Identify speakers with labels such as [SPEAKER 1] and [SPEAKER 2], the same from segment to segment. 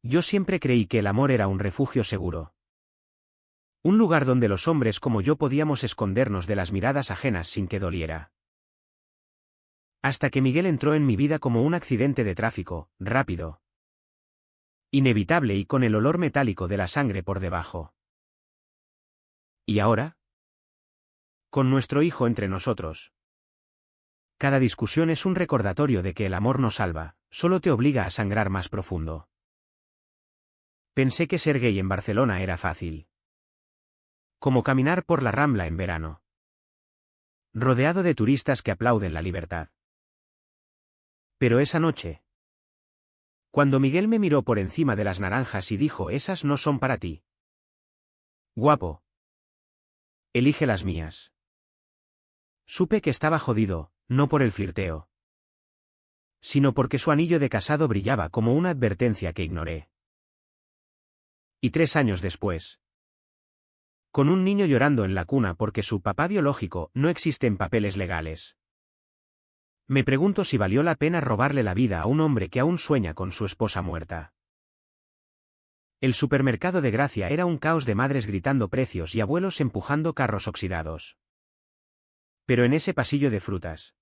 [SPEAKER 1] Yo siempre creí que el amor era un refugio seguro. Un lugar donde los hombres como yo podíamos escondernos de las miradas ajenas sin que doliera. Hasta que Miguel entró en mi vida como un accidente de tráfico, rápido, inevitable y con el olor metálico de la sangre por debajo. ¿Y ahora? Con nuestro hijo entre nosotros. Cada discusión es un recordatorio de que el amor no salva, solo te obliga a sangrar más profundo. Pensé que ser gay en Barcelona era fácil. Como caminar por la Rambla en verano. Rodeado de turistas que aplauden la libertad. Pero esa noche, cuando Miguel me miró por encima de las naranjas y dijo: esas no son para ti. Guapo. Elige las mías. Supe que estaba jodido, no por el flirteo, sino porque su anillo de casado brillaba como una advertencia que ignoré. Y 3 años después, con un niño llorando en la cuna porque su papá biológico no existe en papeles legales, me pregunto si valió la pena robarle la vida a un hombre que aún sueña con su esposa muerta. El supermercado de Gracia era un caos de madres gritando precios y abuelos empujando carros oxidados. Pero en ese pasillo de frutas,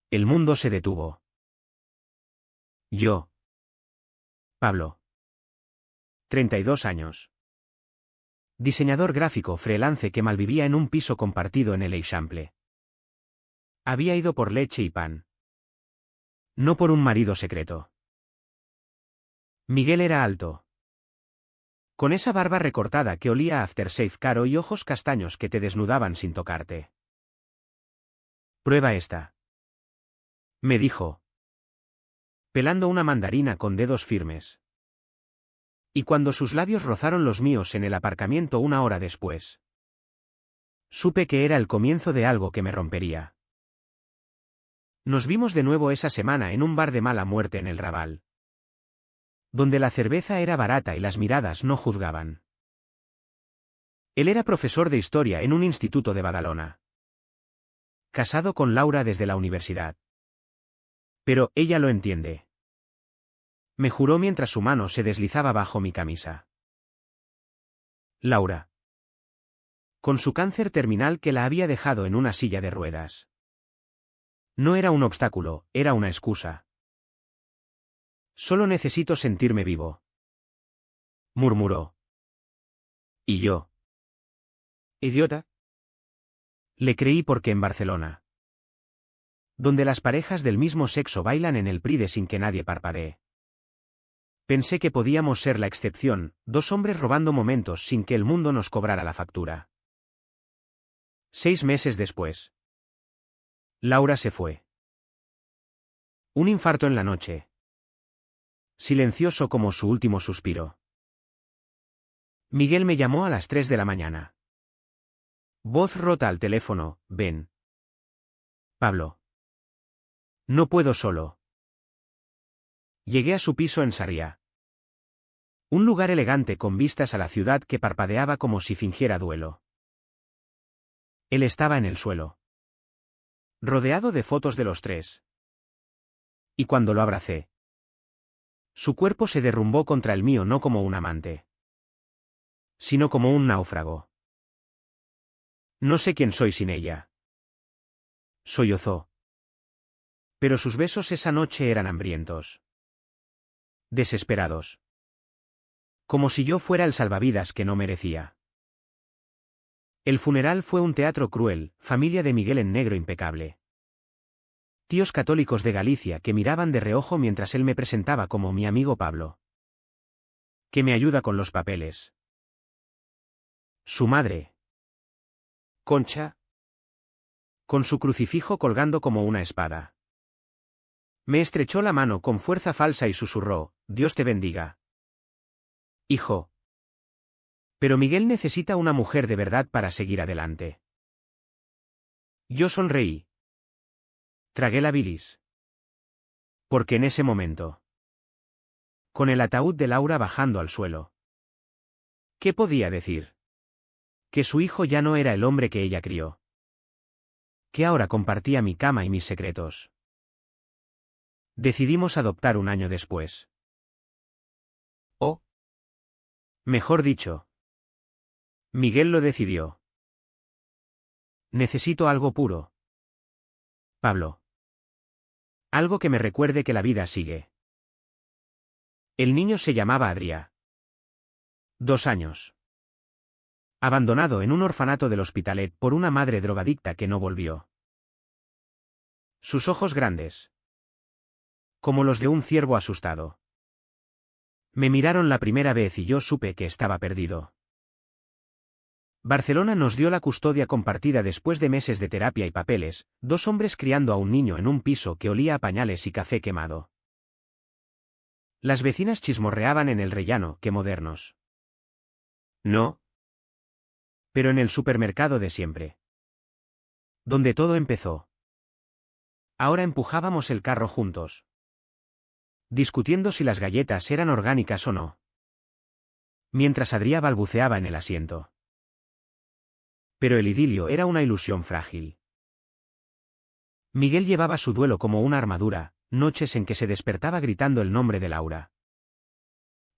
[SPEAKER 1] el mundo se detuvo. Yo, Pablo, 32 años. Diseñador gráfico freelance que malvivía en un piso compartido en el Eixample. Había ido por leche y pan. No por un marido secreto. Miguel era alto, con esa barba recortada que olía a aftershave caro y ojos castaños que te desnudaban sin tocarte. Prueba esta, me dijo, pelando una mandarina con dedos firmes. Y cuando sus labios rozaron los míos en el aparcamiento 1 hora después, supe que era el comienzo de algo que me rompería. Nos vimos de nuevo esa semana en un bar de mala muerte en el Raval, donde la cerveza era barata y las miradas no juzgaban. Él era profesor de historia en un instituto de Badalona, casado con Laura desde la universidad. Pero ella lo entiende, me juró mientras su mano se deslizaba bajo mi camisa. Laura, con su cáncer terminal que la había dejado en una silla de ruedas. No era un obstáculo, era una excusa. Solo necesito sentirme vivo, murmuró. ¿Y yo? ¿Idiota? Le creí porque en Barcelona, donde las parejas del mismo sexo bailan en el Pride sin que nadie parpadee, pensé que podíamos ser la excepción, 2 hombres robando momentos sin que el mundo nos cobrara la factura. 6 meses después, Laura se fue. Un infarto en la noche. Silencioso como su último suspiro. Miguel me llamó a las 3 de la mañana. Voz rota al teléfono: ven. Pablo. No puedo solo. Llegué a su piso en Sarriá. Un lugar elegante con vistas a la ciudad que parpadeaba como si fingiera duelo. Él estaba en el suelo, rodeado de fotos de los 3. Y cuando lo abracé, su cuerpo se derrumbó contra el mío no como un amante, sino como un náufrago. No sé quién soy sin ella. Sollozó. Pero sus besos esa noche eran hambrientos. Desesperados. Como si yo fuera el salvavidas que no merecía. El funeral fue un teatro cruel, familia de Miguel en negro impecable. Tíos católicos de Galicia que miraban de reojo mientras él me presentaba como mi amigo Pablo, que me ayuda con los papeles. Su madre, Concha, con su crucifijo colgando como una espada. Me estrechó la mano con fuerza falsa y susurró: Dios te bendiga, hijo. Pero Miguel necesita una mujer de verdad para seguir adelante. Yo sonreí. Tragué la bilis. Porque en ese momento, con el ataúd de Laura bajando al suelo, ¿qué podía decir? Que su hijo ya no era el hombre que ella crió. Que ahora compartía mi cama y mis secretos. Decidimos adoptar un año después. Mejor dicho. Miguel lo decidió. Necesito algo puro. Pablo. Algo que me recuerde que la vida sigue. El niño se llamaba Adrià. 2 años. Abandonado en un orfanato del Hospitalet por una madre drogadicta que no volvió. Sus ojos grandes. Como los de un ciervo asustado. Me miraron la primera vez y yo supe que estaba perdido. Barcelona nos dio la custodia compartida después de meses de terapia y papeles, 2 hombres criando a un niño en un piso que olía a pañales y café quemado. Las vecinas chismorreaban en el rellano, qué modernos. No. Pero en el supermercado de siempre. Donde todo empezó. Ahora empujábamos el carro juntos. Discutiendo si las galletas eran orgánicas o no. Mientras Adrià balbuceaba en el asiento. Pero el idilio era una ilusión frágil. Miguel llevaba su duelo como una armadura, noches en que se despertaba gritando el nombre de Laura.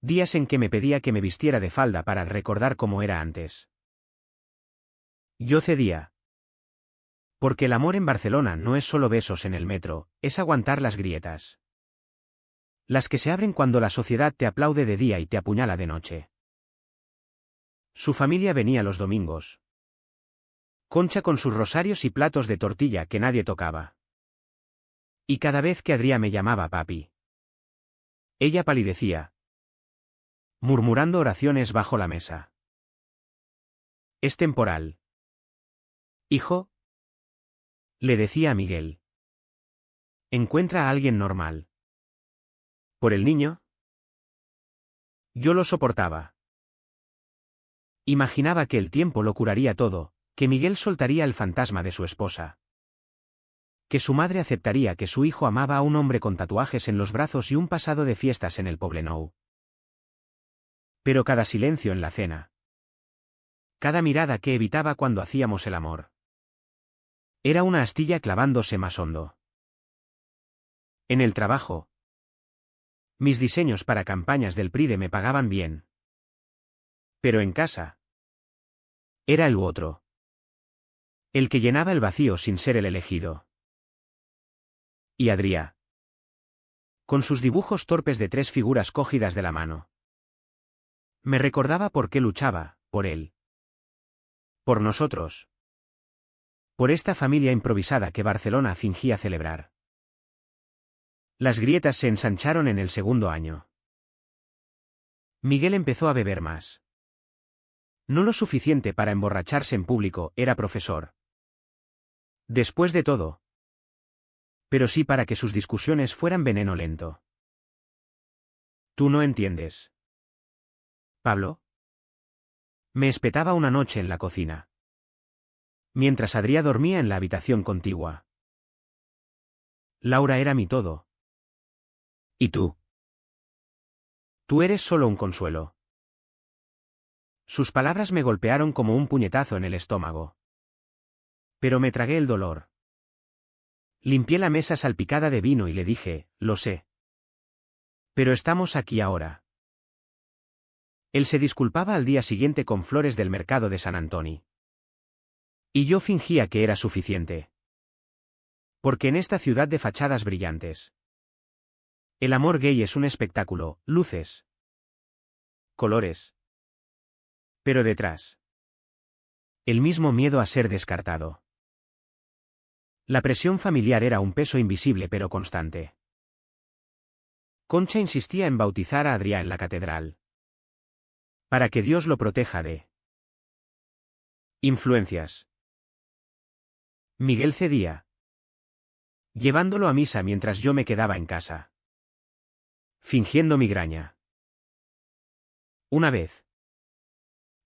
[SPEAKER 1] Días en que me pedía que me vistiera de falda para recordar cómo era antes. Yo cedía. Porque el amor en Barcelona no es solo besos en el metro, es aguantar las grietas. Las que se abren cuando la sociedad te aplaude de día y te apuñala de noche. Su familia venía los domingos. Concha con sus rosarios y platos de tortilla que nadie tocaba. Y cada vez que Adrià me llamaba papi. Ella palidecía. Murmurando oraciones bajo la mesa. Es temporal. Hijo. Le decía a Miguel. Encuentra a alguien normal. ¿Por el niño? Yo lo soportaba. Imaginaba que el tiempo lo curaría todo, que Miguel soltaría el fantasma de su esposa. Que su madre aceptaría que su hijo amaba a un hombre con tatuajes en los brazos y un pasado de fiestas en el Poblenou. Pero cada silencio en la cena. Cada mirada que evitaba cuando hacíamos el amor. Era una astilla clavándose más hondo. En el trabajo. Mis diseños para campañas del PRIDE me pagaban bien. Pero en casa. Era el otro. El que llenaba el vacío sin ser el elegido. Y Adrià. Con sus dibujos torpes de 3 figuras cogidas de la mano. Me recordaba por qué luchaba, por él. Por nosotros. Por esta familia improvisada que Barcelona fingía celebrar. Las grietas se ensancharon en el segundo año. Miguel empezó a beber más. No lo suficiente para emborracharse en público, era profesor. Después de todo. Pero sí para que sus discusiones fueran veneno lento. Tú no entiendes. Pablo. Me espetaba una noche en la cocina. Mientras Adrià dormía en la habitación contigua. Laura era mi todo. ¿Y tú? Tú eres solo un consuelo. Sus palabras me golpearon como un puñetazo en el estómago. Pero me tragué el dolor. Limpié la mesa salpicada de vino y le dije, lo sé. Pero estamos aquí ahora. Él se disculpaba al día siguiente con flores del mercado de San Antoni. Y yo fingía que era suficiente. Porque en esta ciudad de fachadas brillantes. El amor gay es un espectáculo, luces. Colores. Pero detrás. El mismo miedo a ser descartado. La presión familiar era un peso invisible pero constante. Concha insistía en bautizar a Adrià en la catedral. Para que Dios lo proteja de influencias. Miguel cedía. Llevándolo a misa mientras yo me quedaba en casa. Fingiendo migraña. Una vez.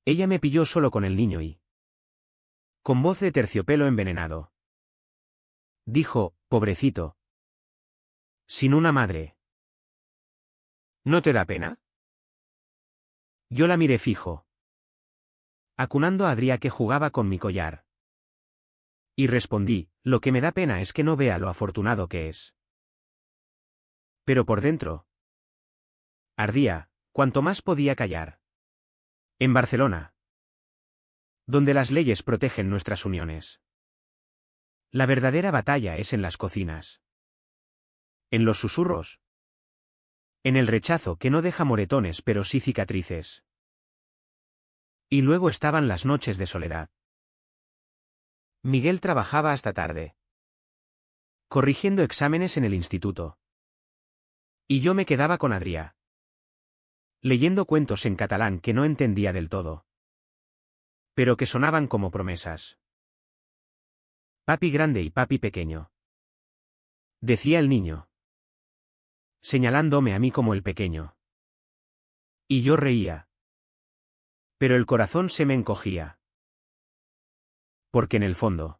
[SPEAKER 1] Ella me pilló solo con el niño y, con voz de terciopelo envenenado, dijo, pobrecito. Sin una madre. ¿No te da pena? Yo la miré fijo. Acunando a Adrià que jugaba con mi collar. Y respondí, lo que me da pena es que no vea lo afortunado que es. Pero por dentro. Ardía, cuanto más podía callar. En Barcelona. Donde las leyes protegen nuestras uniones. La verdadera batalla es en las cocinas. En los susurros. En el rechazo que no deja moretones pero sí cicatrices. Y luego estaban las noches de soledad. Miguel trabajaba hasta tarde. Corrigiendo exámenes en el instituto. Y yo me quedaba con Adrià. Leyendo cuentos en catalán que no entendía del todo. Pero que sonaban como promesas. Papi grande y papi pequeño. Decía el niño. Señalándome a mí como el pequeño. Y yo reía. Pero el corazón se me encogía. Porque en el fondo.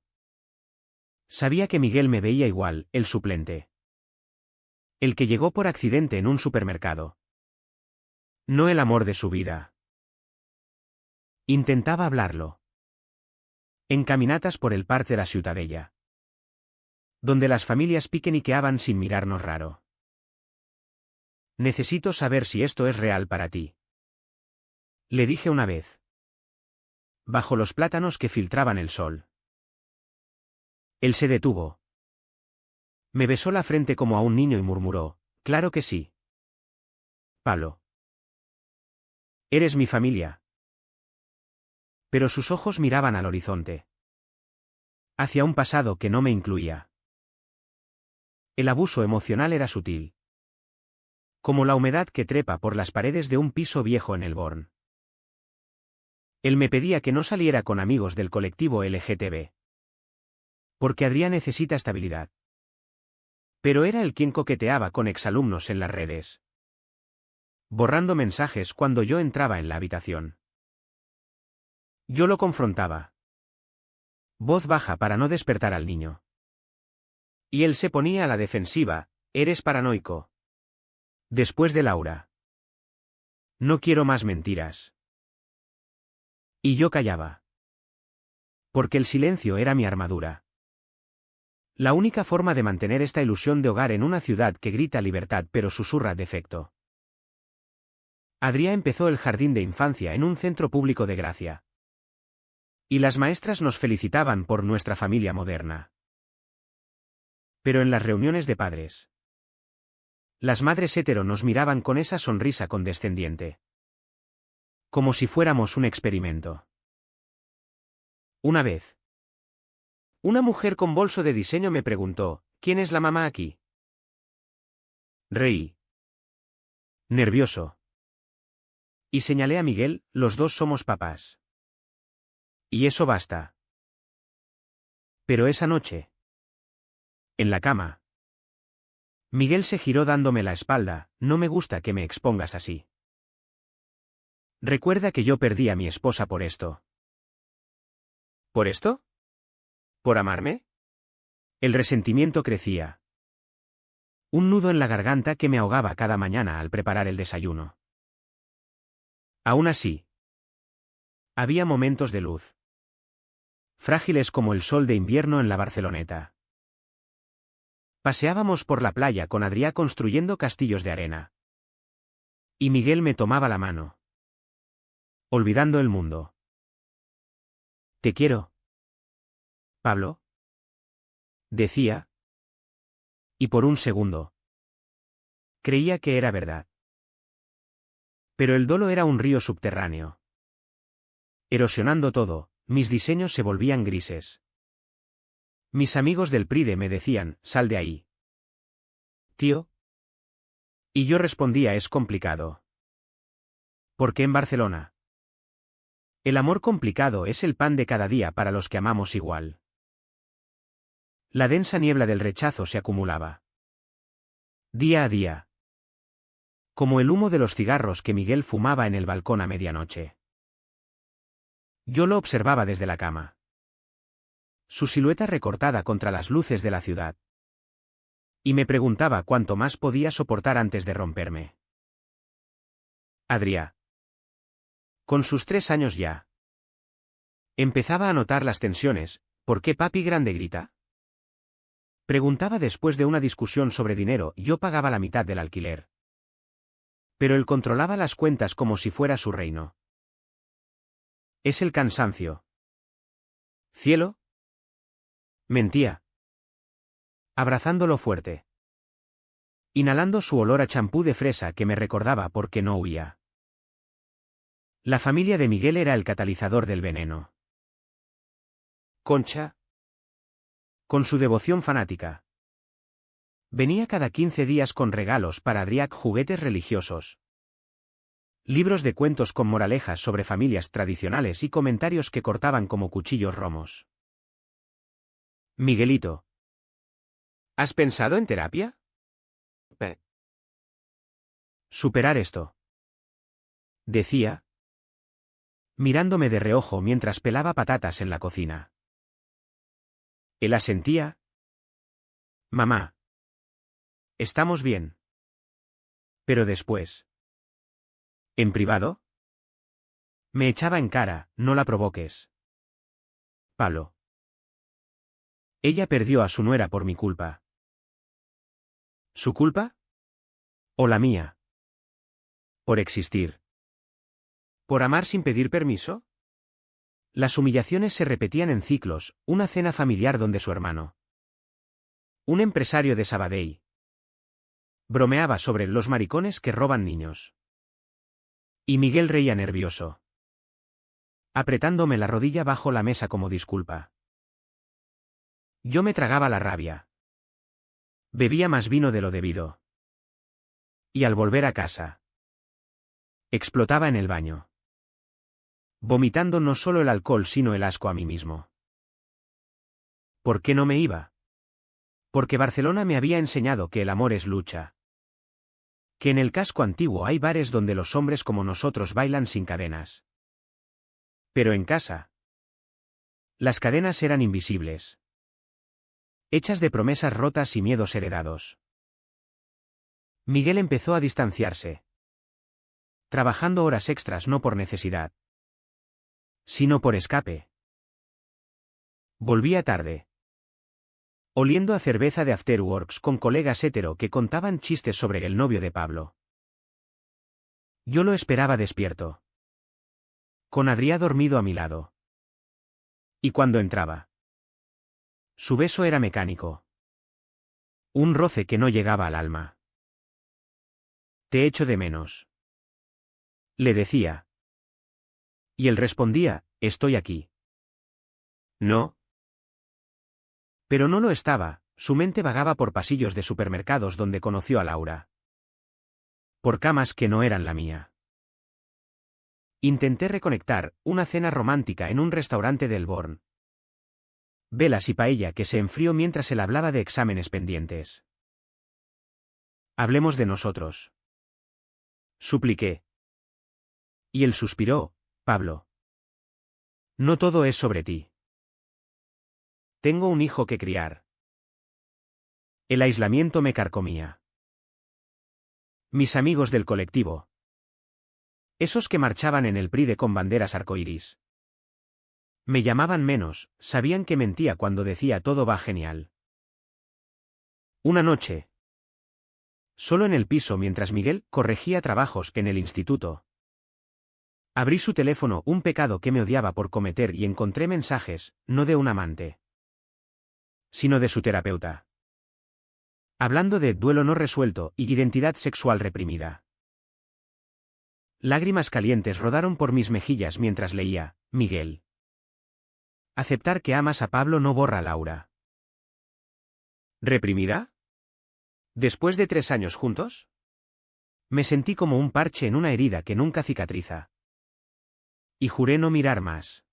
[SPEAKER 1] Sabía que Miguel me veía igual, el suplente. El que llegó por accidente en un supermercado. No el amor de su vida. Intentaba hablarlo. En caminatas por el parc de la Ciutadella. Donde las familias piqueniqueaban sin mirarnos raro. Necesito saber si esto es real para ti. Le dije una vez. Bajo los plátanos que filtraban el sol. Él se detuvo. Me besó la frente como a un niño y murmuró, claro que sí. Pablo. Eres mi familia. Pero sus ojos miraban al horizonte. Hacia un pasado que no me incluía. El abuso emocional era sutil. Como la humedad que trepa por las paredes de un piso viejo en el Born. Él me pedía que no saliera con amigos del colectivo LGTB. Porque Adrià necesita estabilidad. Pero era él quien coqueteaba con exalumnos en las redes. Borrando mensajes cuando yo entraba en la habitación. Yo lo confrontaba. Voz baja para no despertar al niño. Y él se ponía a la defensiva, eres paranoico. Después de Laura. No quiero más mentiras. Y yo callaba. Porque el silencio era mi armadura. La única forma de mantener esta ilusión de hogar en una ciudad que grita libertad pero susurra defecto. Adrià empezó el jardín de infancia en un centro público de Gracia. Y las maestras nos felicitaban por nuestra familia moderna. Pero en las reuniones de padres. Las madres hetero nos miraban con esa sonrisa condescendiente. Como si fuéramos un experimento. Una vez. Una mujer con bolso de diseño me preguntó, ¿quién es la mamá aquí? Reí. Nervioso. Y señalé a Miguel, los dos somos papás. Y eso basta. Pero esa noche. En la cama. Miguel se giró dándome la espalda, no me gusta que me expongas así. Recuerda que yo perdí a mi esposa por esto. ¿Por esto? ¿Por amarme? El resentimiento crecía. Un nudo en la garganta que me ahogaba cada mañana al preparar el desayuno. Aún así. Había momentos de luz. Frágiles como el sol de invierno en la Barceloneta. Paseábamos por la playa con Adrià construyendo castillos de arena. Y Miguel me tomaba la mano. Olvidando el mundo. Te quiero. Pablo. Decía. Y por un segundo. Creía que era verdad. Pero el dolo era un río subterráneo. Erosionando todo, mis diseños se volvían grises. Mis amigos del Pride me decían, sal de ahí. Tío. Y yo respondía, es complicado. ¿Por qué en Barcelona? El amor complicado es el pan de cada día para los que amamos igual. La densa niebla del rechazo se acumulaba. Día a día. Como el humo de los cigarros que Miguel fumaba en el balcón a medianoche. Yo lo observaba desde la cama. Su silueta recortada contra las luces de la ciudad. Y me preguntaba cuánto más podía soportar antes de romperme. Adrià. Con sus 3 años ya. Empezaba a notar las tensiones. ¿Por qué papi grande grita? Preguntaba después de una discusión sobre dinero, yo pagaba la mitad del alquiler. Pero él controlaba las cuentas como si fuera su reino. Es el cansancio. ¿Cielo? Mentía. Abrazándolo fuerte. Inhalando su olor a champú de fresa que me recordaba por qué no huía. La familia de Miguel era el catalizador del veneno. Concha. Con su devoción fanática. Venía cada 15 días con regalos para Adrià, juguetes religiosos. Libros de cuentos con moralejas sobre familias tradicionales y comentarios que cortaban como cuchillos romos. Miguelito. ¿Has pensado en terapia? Superar esto. Decía. Mirándome de reojo mientras pelaba patatas en la cocina. Él asentía. Mamá. Estamos bien. Pero después. ¿En privado? Me echaba en cara, no la provoques. Pablo. Ella perdió a su nuera por mi culpa. ¿Su culpa? ¿O la mía? ¿Por existir? ¿Por amar sin pedir permiso? Las humillaciones se repetían en ciclos, una cena familiar donde su hermano, un empresario de Sabadell, bromeaba sobre los maricones que roban niños. Y Miguel reía nervioso, apretándome la rodilla bajo la mesa como disculpa. Yo me tragaba la rabia. Bebía más vino de lo debido. Y al volver a casa, explotaba en el baño, vomitando no solo el alcohol sino el asco a mí mismo. ¿Por qué no me iba? Porque Barcelona me había enseñado que el amor es lucha. Que en el casco antiguo hay bares donde los hombres como nosotros bailan sin cadenas. Pero en casa, las cadenas eran invisibles. Hechas de promesas rotas y miedos heredados. Miguel empezó a distanciarse. Trabajando horas extras no por necesidad, sino por escape. Volvía tarde. Oliendo a cerveza de afterworks con colegas hetero que contaban chistes sobre el novio de Pablo. Yo lo esperaba despierto. Con Adrià dormido a mi lado. Y cuando entraba, su beso era mecánico. Un roce que no llegaba al alma. Te echo de menos. Le decía. Y él respondía, estoy aquí. No. Pero no lo estaba, su mente vagaba por pasillos de supermercados donde conoció a Laura. Por camas que no eran la mía. Intenté reconectar, una cena romántica en un restaurante del Born. Velas y paella que se enfrió mientras él hablaba de exámenes pendientes. Hablemos de nosotros. Supliqué. Y él suspiró, Pablo. No todo es sobre ti. Tengo un hijo que criar. El aislamiento me carcomía. Mis amigos del colectivo. Esos que marchaban en el Pride con banderas arcoíris. Me llamaban menos, sabían que mentía cuando decía todo va genial. Una noche. Solo en el piso mientras Miguel corregía trabajos en el instituto. Abrí su teléfono, un pecado que me odiaba por cometer, y encontré mensajes, no de un amante, sino de su terapeuta. Hablando de duelo no resuelto y identidad sexual reprimida. Lágrimas calientes rodaron por mis mejillas mientras leía, Miguel. Aceptar que amas a Pablo no borra a Laura. ¿Reprimida? ¿Después de 3 años juntos? Me sentí como un parche en una herida que nunca cicatriza. Y juré no mirar más.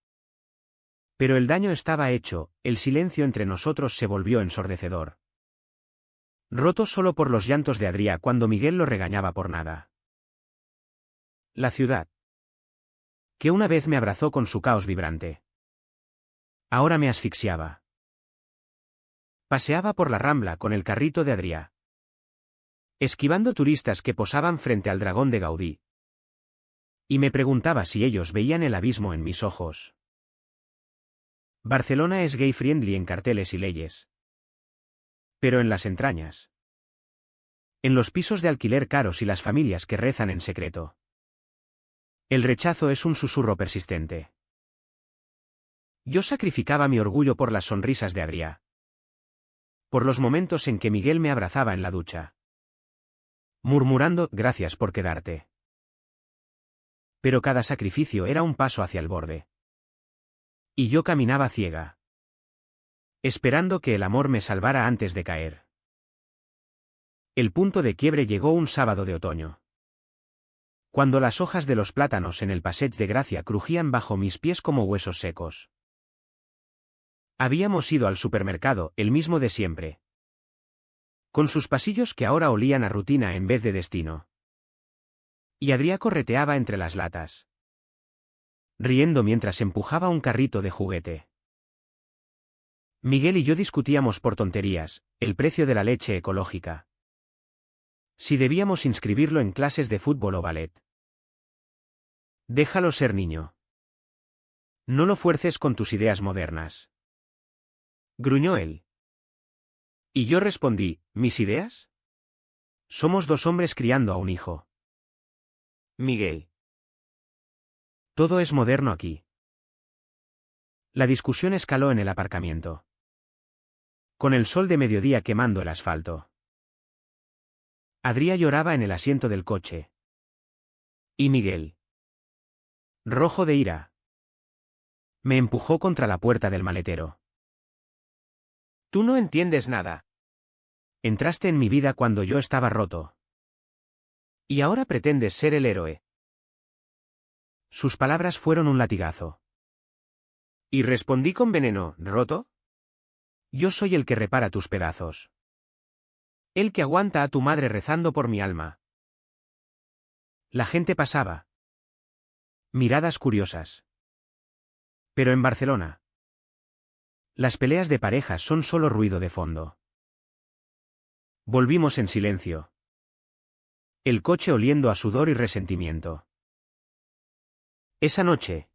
[SPEAKER 1] Pero el daño estaba hecho, el silencio entre nosotros se volvió ensordecedor. Roto solo por los llantos de Adrià cuando Miguel lo regañaba por nada. La ciudad. Que una vez me abrazó con su caos vibrante. Ahora me asfixiaba. Paseaba por la Rambla con el carrito de Adrià. Esquivando turistas que posaban frente al dragón de Gaudí. Y me preguntaba si ellos veían el abismo en mis ojos. Barcelona es gay friendly en carteles y leyes. Pero en las entrañas. En los pisos de alquiler caros y las familias que rezan en secreto. El rechazo es un susurro persistente. Yo sacrificaba mi orgullo por las sonrisas de Adrià. Por los momentos en que Miguel me abrazaba en la ducha. Murmurando, gracias por quedarte. Pero cada sacrificio era un paso hacia el borde. Y yo caminaba ciega. Esperando que el amor me salvara antes de caer. El punto de quiebre llegó un sábado de otoño. Cuando las hojas de los plátanos en el Passeig de Gracia crujían bajo mis pies como huesos secos. Habíamos ido al supermercado, el mismo de siempre. Con sus pasillos que ahora olían a rutina en vez de destino. Y Adrià correteaba entre las latas. Riendo mientras empujaba un carrito de juguete. Miguel y yo discutíamos por tonterías, el precio de la leche ecológica. Si debíamos inscribirlo en clases de fútbol o ballet. Déjalo ser niño. No lo fuerces con tus ideas modernas. Gruñó él. Y yo respondí, ¿mis ideas? Somos dos hombres criando a un hijo. Miguel. Todo es moderno aquí. La discusión escaló en el aparcamiento. Con el sol de mediodía quemando el asfalto. Adrià lloraba en el asiento del coche. Y Miguel, rojo de ira, me empujó contra la puerta del maletero. Tú no entiendes nada. Entraste en mi vida cuando yo estaba roto. Y ahora pretendes ser el héroe. Sus palabras fueron un latigazo. Y respondí con veneno, ¿roto? Yo soy el que repara tus pedazos. El que aguanta a tu madre rezando por mi alma. La gente pasaba. Miradas curiosas. Pero en Barcelona. Las peleas de parejas son solo ruido de fondo. Volvimos en silencio. El coche oliendo a sudor y resentimiento. Esa noche.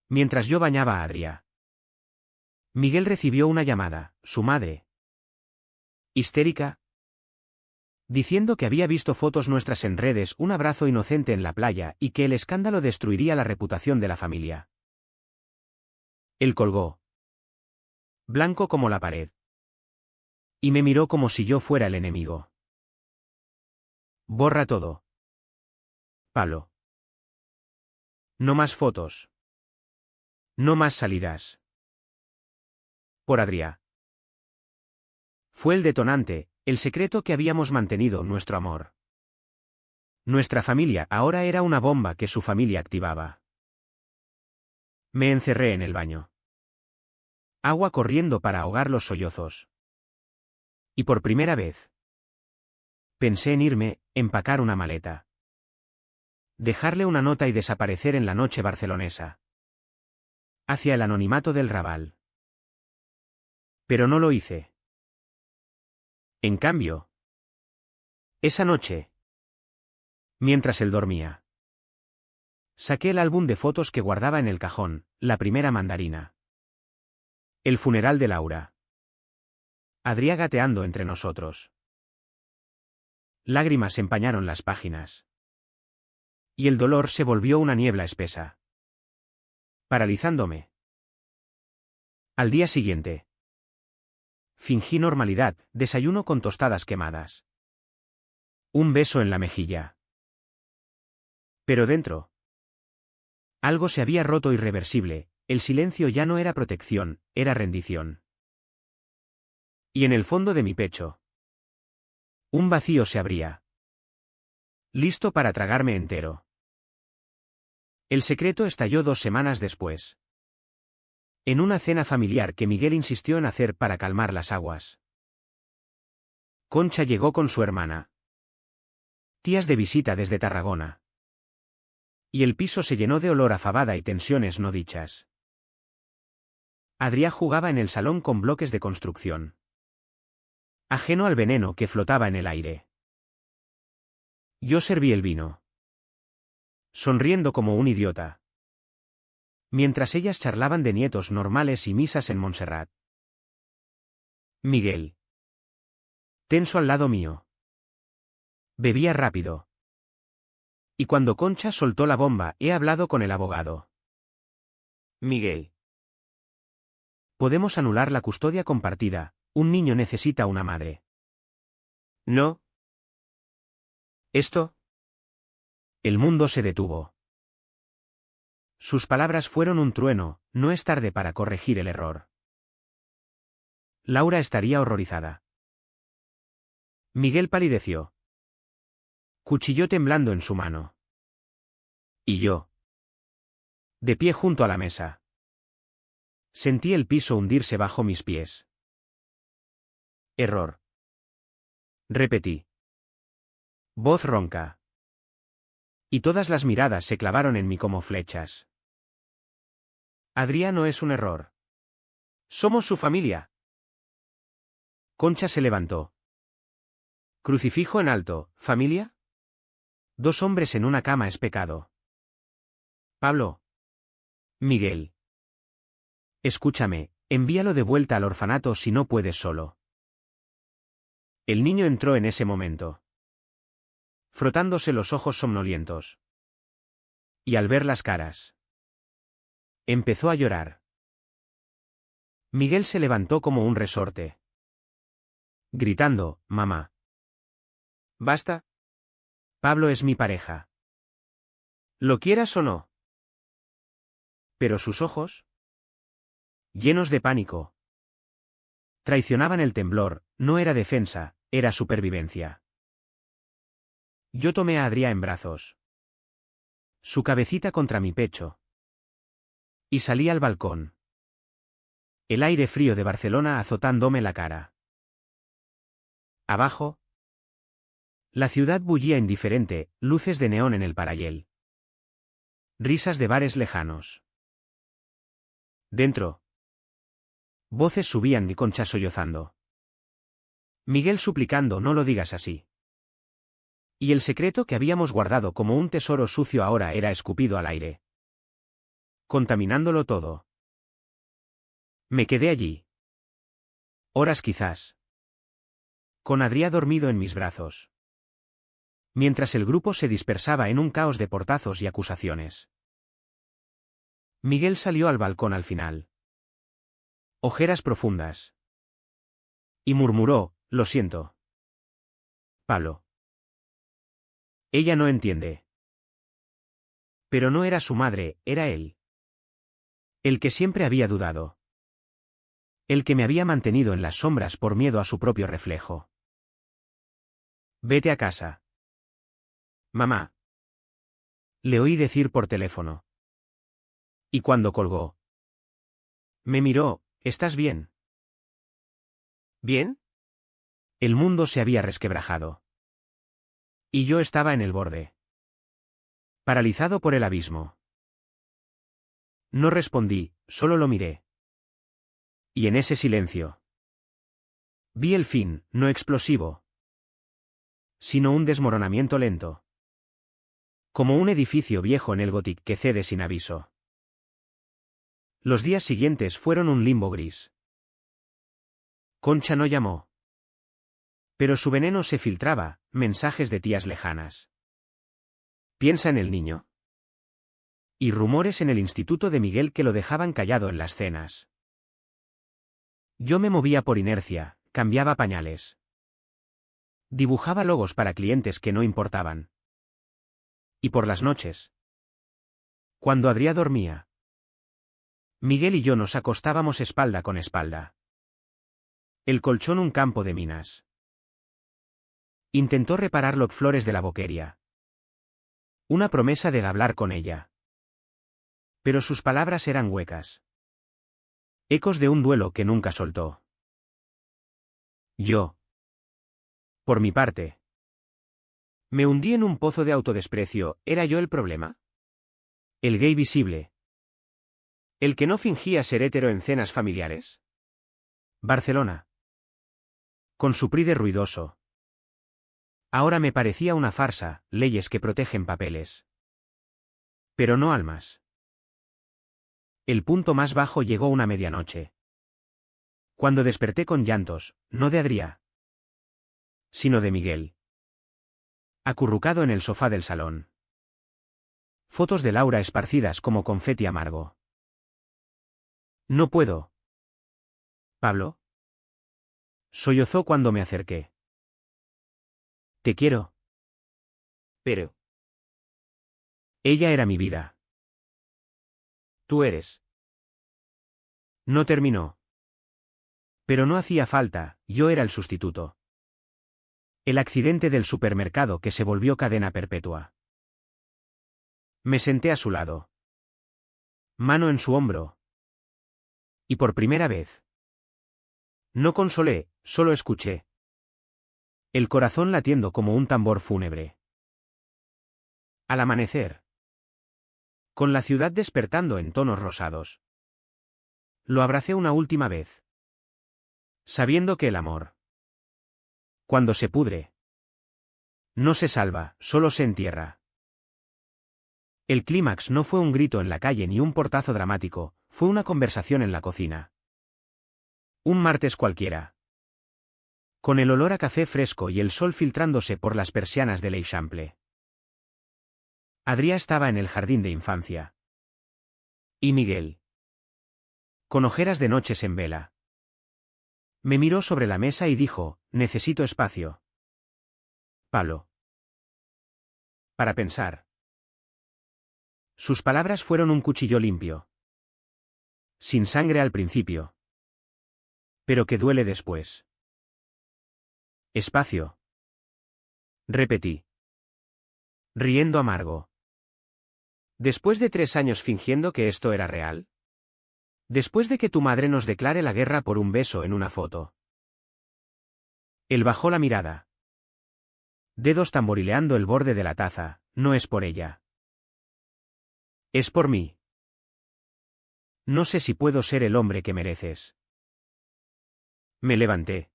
[SPEAKER 1] Mientras yo bañaba a Adrià. Miguel recibió una llamada, su madre. Histérica. Diciendo que había visto fotos nuestras en redes, un abrazo inocente en la playa y que el escándalo destruiría la reputación de la familia. Él colgó. Blanco como la pared. Y me miró como si yo fuera el enemigo. Borra todo. Palo. No más fotos. No más salidas. Por Adrià. Fue el detonante, el secreto que habíamos mantenido, nuestro amor. Nuestra familia ahora era una bomba que su familia activaba. Me encerré en el baño. Agua corriendo para ahogar los sollozos. Y por primera vez. Pensé en irme, empacar una maleta. Dejarle una nota y desaparecer en la noche barcelonesa. Hacia el anonimato del Raval. Pero no lo hice. En cambio. Esa noche. Mientras él dormía. Saqué el álbum de fotos que guardaba en el cajón, la primera mandarina. El funeral de Laura. Adrià gateando entre nosotros. Lágrimas empañaron las páginas. Y el dolor se volvió una niebla espesa. Paralizándome. Al día siguiente. Fingí normalidad, desayuno con tostadas quemadas. Un beso en la mejilla. Pero dentro. Algo se había roto irreversible, el silencio ya no era protección, era rendición. Y en el fondo de mi pecho. Un vacío se abría. Listo para tragarme entero. El secreto estalló 2 semanas después. En una cena familiar que Miguel insistió en hacer para calmar las aguas. Concha llegó con su hermana. Tías de visita desde Tarragona. Y el piso se llenó de olor a fabada y tensiones no dichas. Adrià jugaba en el salón con bloques de construcción. Ajeno al veneno que flotaba en el aire. Yo serví el vino. Sonriendo como un idiota. Mientras ellas charlaban de nietos normales y misas en Montserrat. Miguel. Tenso al lado mío. Bebía rápido. Y cuando Concha soltó la bomba, he hablado con el abogado. Miguel. Podemos anular la custodia compartida, un niño necesita una madre.
[SPEAKER 2] No. ¿Esto?
[SPEAKER 1] El mundo se detuvo. Sus palabras fueron un trueno, no es tarde para corregir el error. Laura estaría horrorizada. Miguel palideció. Cuchilló temblando en su mano. Y yo. De pie junto a la mesa. Sentí el piso hundirse bajo mis pies. Error. Repetí. Voz ronca. Y todas las miradas se clavaron en mí como flechas. Adrián no es un error. Somos su familia. Concha se levantó. Crucifijo en alto, ¿familia? 2 hombres en una cama es pecado. Pablo. Miguel. Escúchame, envíalo de vuelta al orfanato si no puedes solo. El niño entró en ese momento, frotándose los ojos somnolientos. Y al ver las caras, empezó a llorar. Miguel se levantó como un resorte, gritando, «Mamá».
[SPEAKER 2] ¿Basta?
[SPEAKER 1] Pablo es mi pareja.
[SPEAKER 2] ¿Lo quieras o no?
[SPEAKER 1] Pero sus ojos, llenos de pánico, traicionaban el temblor, no era defensa, era supervivencia. Yo tomé a Adrián en brazos, su cabecita contra mi pecho, y salí al balcón. El aire frío de Barcelona azotándome la cara. Abajo, la ciudad bullía indiferente, luces de neón en el parayel. Risas de bares lejanos. Dentro, voces subían y Concha sollozando. Miguel suplicando, no lo digas así. Y el secreto que habíamos guardado como un tesoro sucio ahora era escupido al aire, contaminándolo todo. Me quedé allí. Horas quizás. Con Adrián dormido en mis brazos. Mientras el grupo se dispersaba en un caos de portazos y acusaciones. Miguel salió al balcón al final. Ojeras profundas. Y murmuró, lo siento. Pablo. Ella no entiende. Pero no era su madre, era él. El que siempre había dudado. El que me había mantenido en las sombras por miedo a su propio reflejo. Vete a casa. Mamá. Le oí decir por teléfono. Y cuando colgó, me miró, ¿estás bien?
[SPEAKER 2] ¿Bien?
[SPEAKER 1] El mundo se había resquebrajado. Y yo estaba en el borde. Paralizado por el abismo. No respondí, solo lo miré. Y en ese silencio, vi el fin, no explosivo, sino un desmoronamiento lento. Como un edificio viejo en el Gothic que cede sin aviso. Los días siguientes fueron un limbo gris. Concha no llamó. Pero su veneno se filtraba, mensajes de tías lejanas. Piensa en el niño. Y rumores en el instituto de Miguel que lo dejaban callado en las cenas. Yo me movía por inercia, cambiaba pañales. Dibujaba logos para clientes que no importaban. Y por las noches, cuando Adrián dormía, Miguel y yo nos acostábamos espalda con espalda. El colchón un campo de minas. Intentó reparar flores de la boquería. Una promesa de hablar con ella. Pero sus palabras eran huecas. Ecos de un duelo que nunca soltó. Yo, por mi parte, me hundí en un pozo de autodesprecio. ¿Era yo el problema? El gay visible. El que no fingía ser hétero en cenas familiares. Barcelona. Con su pride ruidoso. Ahora me parecía una farsa, leyes que protegen papeles. Pero no almas. El punto más bajo llegó una medianoche. Cuando desperté con llantos, no de Adrián, sino de Miguel. Acurrucado en el sofá del salón. Fotos de Laura esparcidas como confeti amargo. No puedo. Pablo. Sollozó cuando me acerqué. Te quiero.
[SPEAKER 2] Pero.
[SPEAKER 1] Ella era mi vida.
[SPEAKER 2] Tú eres.
[SPEAKER 1] No terminó. Pero no hacía falta, yo era el sustituto. El accidente del supermercado que se volvió cadena perpetua. Me senté a su lado. Mano en su hombro. Y por primera vez. No consolé, solo escuché. El corazón latiendo como un tambor fúnebre. Al amanecer. Con la ciudad despertando en tonos rosados. Lo abracé una última vez. Sabiendo que el amor, cuando se pudre, no se salva, solo se entierra. El clímax no fue un grito en la calle ni un portazo dramático, fue una conversación en la cocina. Un martes cualquiera. Con el olor a café fresco y el sol filtrándose por las persianas del Eixample. Adrià estaba en el jardín de infancia. Y Miguel. Con ojeras de noches en vela. Me miró sobre la mesa y dijo, necesito espacio. Pablo. Para pensar. Sus palabras fueron un cuchillo limpio. Sin sangre al principio. Pero que duele después. Espacio. Repetí. Riendo amargo. Después de 3 años fingiendo que esto era real. Después de que tu madre nos declare la guerra por un beso en una foto. Él bajó la mirada. Dedos tamborileando el borde de la taza, no es por ella. Es por mí. No sé si puedo ser el hombre que mereces. Me levanté.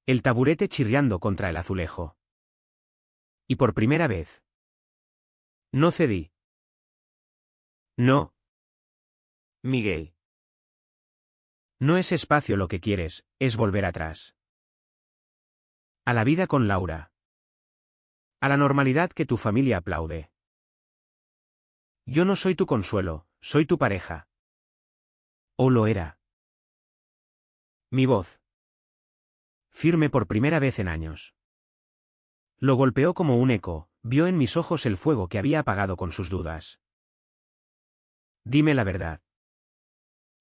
[SPEAKER 1] El taburete chirriando contra el azulejo. Y por primera vez. No cedí. No.
[SPEAKER 2] Miguel.
[SPEAKER 1] No es espacio lo que quieres, es volver atrás. A la vida con Laura. A la normalidad que tu familia aplaude. Yo no soy tu consuelo, soy tu pareja. O lo era. Mi voz. Firme por primera vez en años. Lo golpeó como un eco, vio en mis ojos el fuego que había apagado con sus dudas. Dime la verdad.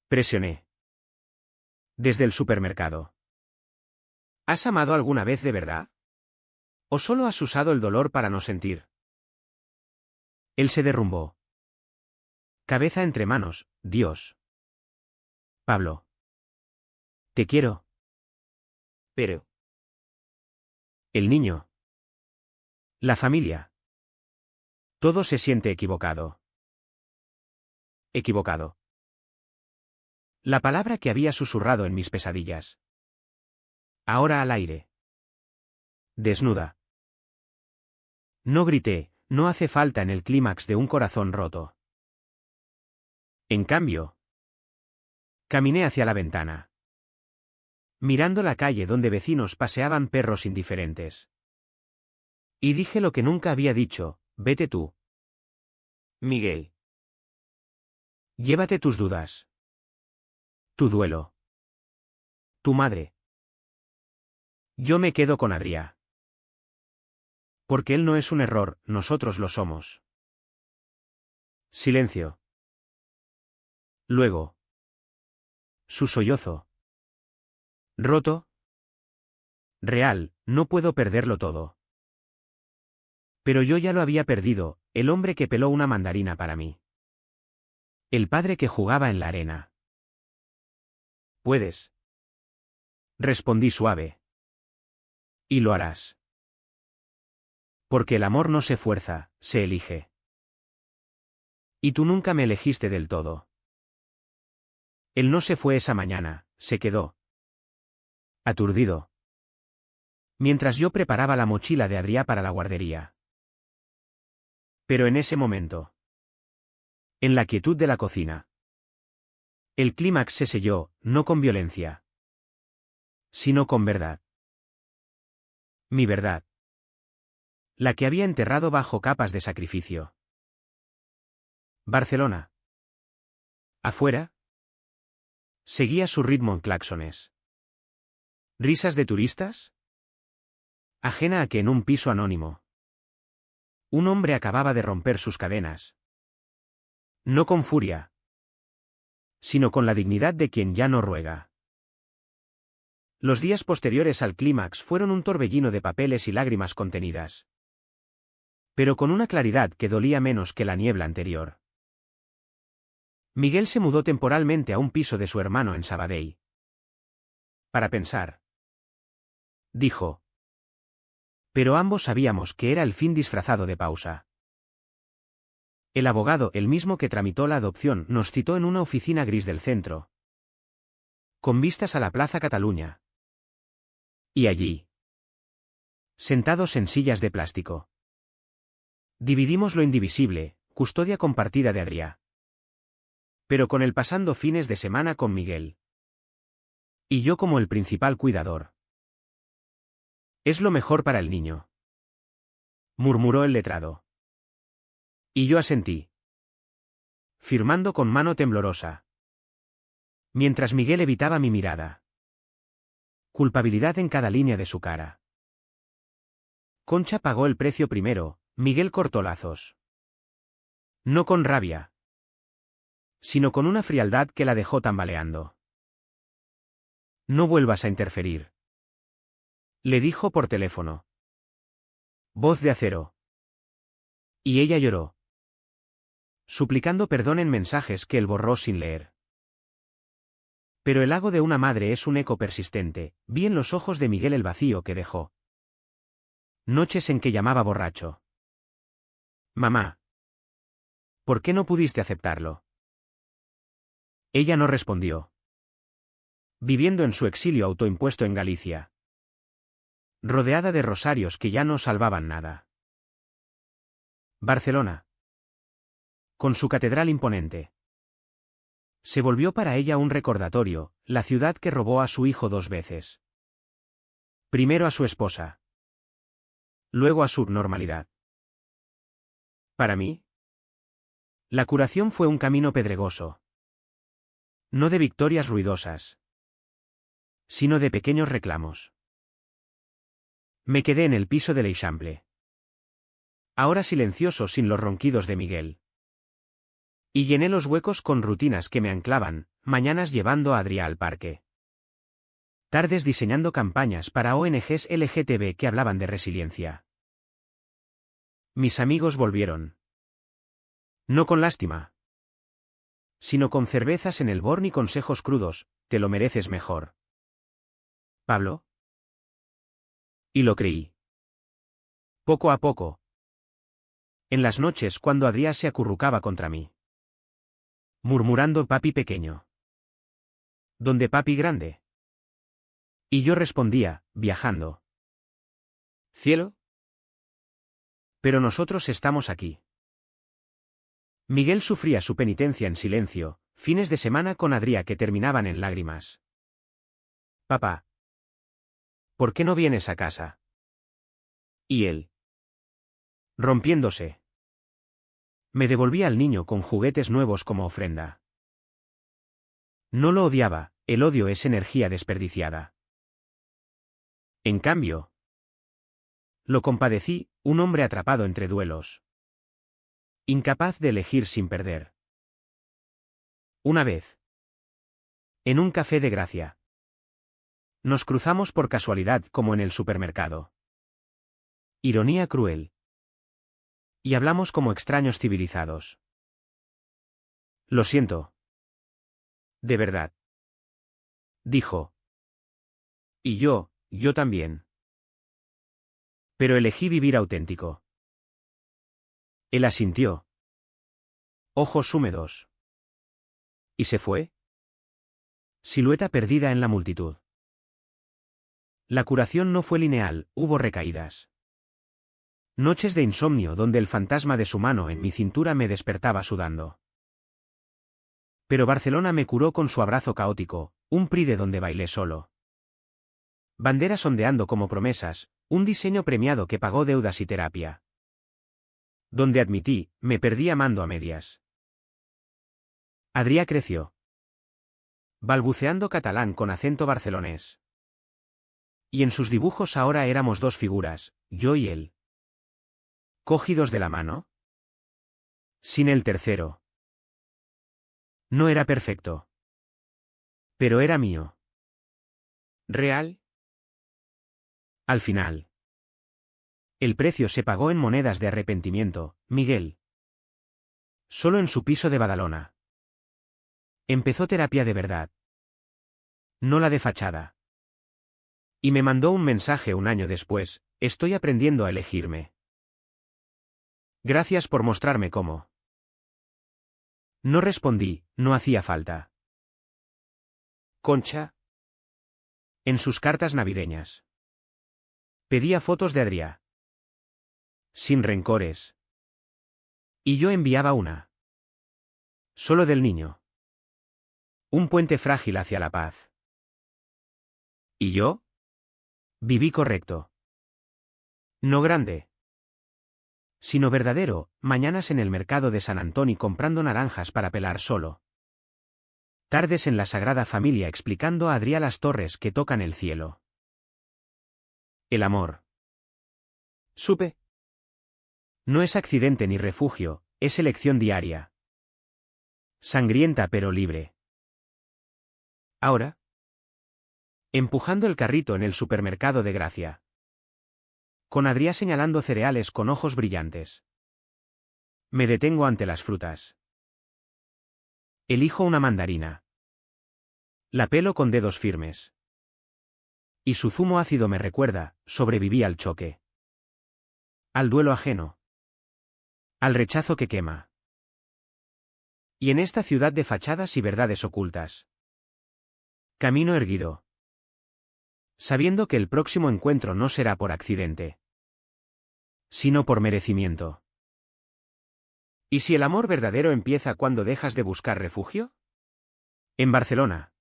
[SPEAKER 1] Presioné. Desde el supermercado. ¿Has amado alguna vez de verdad? ¿O solo has usado el dolor para no sentir? Él se derrumbó. Cabeza entre manos, Dios. Pablo. Te quiero.
[SPEAKER 2] Pero.
[SPEAKER 1] El niño. La familia. Todo se siente equivocado. Equivocado. La palabra que había susurrado en mis pesadillas. Ahora al aire. Desnuda. No grité, no hace falta en el clímax de un corazón roto. En cambio, caminé hacia la ventana. Mirando la calle donde vecinos paseaban perros indiferentes. Y dije lo que nunca había dicho, vete tú.
[SPEAKER 2] Miguel.
[SPEAKER 1] Llévate tus dudas. Tu duelo. Tu madre. Yo me quedo con Adrià. Porque él no es un error, nosotros lo somos. Silencio. Luego. Su sollozo. Roto. Real, no puedo perderlo todo. Pero yo ya lo había perdido, el hombre que peló una mandarina para mí. El padre que jugaba en la arena. Puedes. Respondí suave. Y lo harás. Porque el amor no se fuerza, se elige. Y tú nunca me elegiste del todo. Él no se fue esa mañana, se quedó. Aturdido. Mientras yo preparaba la mochila de Adrià para la guardería. Pero en ese momento. En la quietud de la cocina. El clímax se selló, no con violencia. Sino con verdad. Mi verdad. La que había enterrado bajo capas de sacrificio. Barcelona. ¿Afuera? Seguía su ritmo en claxones. ¿Risas de turistas? Ajena a que en un piso anónimo. Un hombre acababa de romper sus cadenas. No con furia, sino con la dignidad de quien ya no ruega. Los días posteriores al clímax fueron un torbellino de papeles y lágrimas contenidas. Pero con una claridad que dolía menos que la niebla anterior. Miguel se mudó temporalmente a un piso de su hermano en Sabadell. Para pensar. Dijo. Pero ambos sabíamos que era el fin disfrazado de pausa. El abogado, el mismo que tramitó la adopción, nos citó en una oficina gris del centro, con vistas a la Plaza Cataluña. Y allí, sentados en sillas de plástico, dividimos lo indivisible, custodia compartida de Adrià. Pero con él pasando fines de semana con Miguel. Y yo como el principal cuidador. Es lo mejor para el niño, murmuró el letrado. Y yo asentí, firmando con mano temblorosa. Mientras Miguel evitaba mi mirada. Culpabilidad en cada línea de su cara. Concha pagó el precio primero, Miguel cortó lazos. No con rabia, sino con una frialdad que la dejó tambaleando. No vuelvas a interferir, le dijo por teléfono. Voz de acero. Y ella lloró, suplicando perdón en mensajes que él borró sin leer. Pero el lago de una madre es un eco persistente, vi en los ojos de Miguel el vacío que dejó. Noches en que llamaba borracho. Mamá. ¿Por qué no pudiste aceptarlo? Ella no respondió. Viviendo en su exilio autoimpuesto en Galicia. Rodeada de rosarios que ya no salvaban nada. Barcelona. Con su catedral imponente. Se volvió para ella un recordatorio, la ciudad que robó a su hijo 2 veces. Primero a su esposa. Luego a su normalidad. Para mí, la curación fue un camino pedregoso. No de victorias ruidosas, sino de pequeños reclamos. Me quedé en el piso del Eixample. Ahora silencioso sin los ronquidos de Miguel. Y llené los huecos con rutinas que me anclaban, mañanas llevando a Adrià al parque. Tardes diseñando campañas para ONGs LGTB que hablaban de resiliencia. Mis amigos volvieron. No con lástima, sino con cervezas en el Born y consejos crudos, te lo mereces mejor. ¿Pablo? Y lo creí. Poco a poco. En las noches cuando Adrià se acurrucaba contra mí. Murmurando papi pequeño. ¿Dónde papi grande? Y yo respondía, viajando. ¿Cielo? Pero nosotros estamos aquí. Miguel sufría su penitencia en silencio, fines de semana con Adrià que terminaban en lágrimas. Papá. ¿Por qué no vienes a casa? Y él. Rompiéndose. Me devolvía al niño con juguetes nuevos como ofrenda. No lo odiaba, el odio es energía desperdiciada. En cambio, lo compadecí, un hombre atrapado entre duelos. Incapaz de elegir sin perder. Una vez. En un café de Gracia. Nos cruzamos por casualidad como en el supermercado. Ironía cruel. Y hablamos como extraños civilizados. Lo siento. De verdad. Dijo. Y yo también. Pero elegí vivir auténtico. Él asintió. Ojos húmedos. ¿Y se fue? Silueta perdida en la multitud. La curación no fue lineal, hubo recaídas. Noches de insomnio donde el fantasma de su mano en mi cintura me despertaba sudando. Pero Barcelona me curó con su abrazo caótico, un Pride donde bailé solo. Banderas ondeando como promesas, un diseño premiado que pagó deudas y terapia. Donde admití, me perdí amando a medias. Adrià creció. balbuceando catalán con acento barcelonés. Y en sus dibujos ahora éramos dos figuras, yo y él. ¿Cogidos de la mano? Sin el tercero. No era perfecto. Pero era mío.
[SPEAKER 2] ¿Real?
[SPEAKER 1] Al final. El precio se pagó en monedas de arrepentimiento, Miguel. Solo en su piso de Badalona. Empezó terapia de verdad. No la de fachada. Y me mandó un mensaje un año después: estoy aprendiendo a elegirme. Gracias por mostrarme cómo. No respondí, no hacía falta.
[SPEAKER 2] Concha.
[SPEAKER 1] En sus cartas navideñas. Pedía fotos de Adrià. Sin rencores. Y yo enviaba una. Solo del niño. Un puente frágil hacia la paz. ¿Y yo? Viví correcto. No grande. Sino verdadero, mañanas en el mercado de San Antoni comprando naranjas para pelar solo. Tardes en la Sagrada Familia explicando a Adrià las torres que tocan el cielo. El amor.
[SPEAKER 2] Supe.
[SPEAKER 1] No es accidente ni refugio, es elección diaria. Sangrienta pero libre. Ahora. Empujando el carrito en el supermercado de Gracia. Con Adrià señalando cereales con ojos brillantes. Me detengo ante las frutas. Elijo una mandarina. La pelo con dedos firmes. Y su zumo ácido me recuerda, sobreviví al choque. Al duelo ajeno. Al rechazo que quema. Y en esta ciudad de fachadas y verdades ocultas. Camino erguido. Sabiendo que el próximo encuentro no será por accidente. Sino por merecimiento. ¿Y si el amor verdadero empieza cuando dejas de buscar refugio? En Barcelona.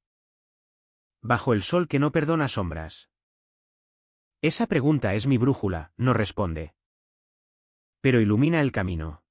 [SPEAKER 1] Bajo el sol que no perdona sombras. Esa pregunta es mi brújula, no responde. Pero ilumina el camino.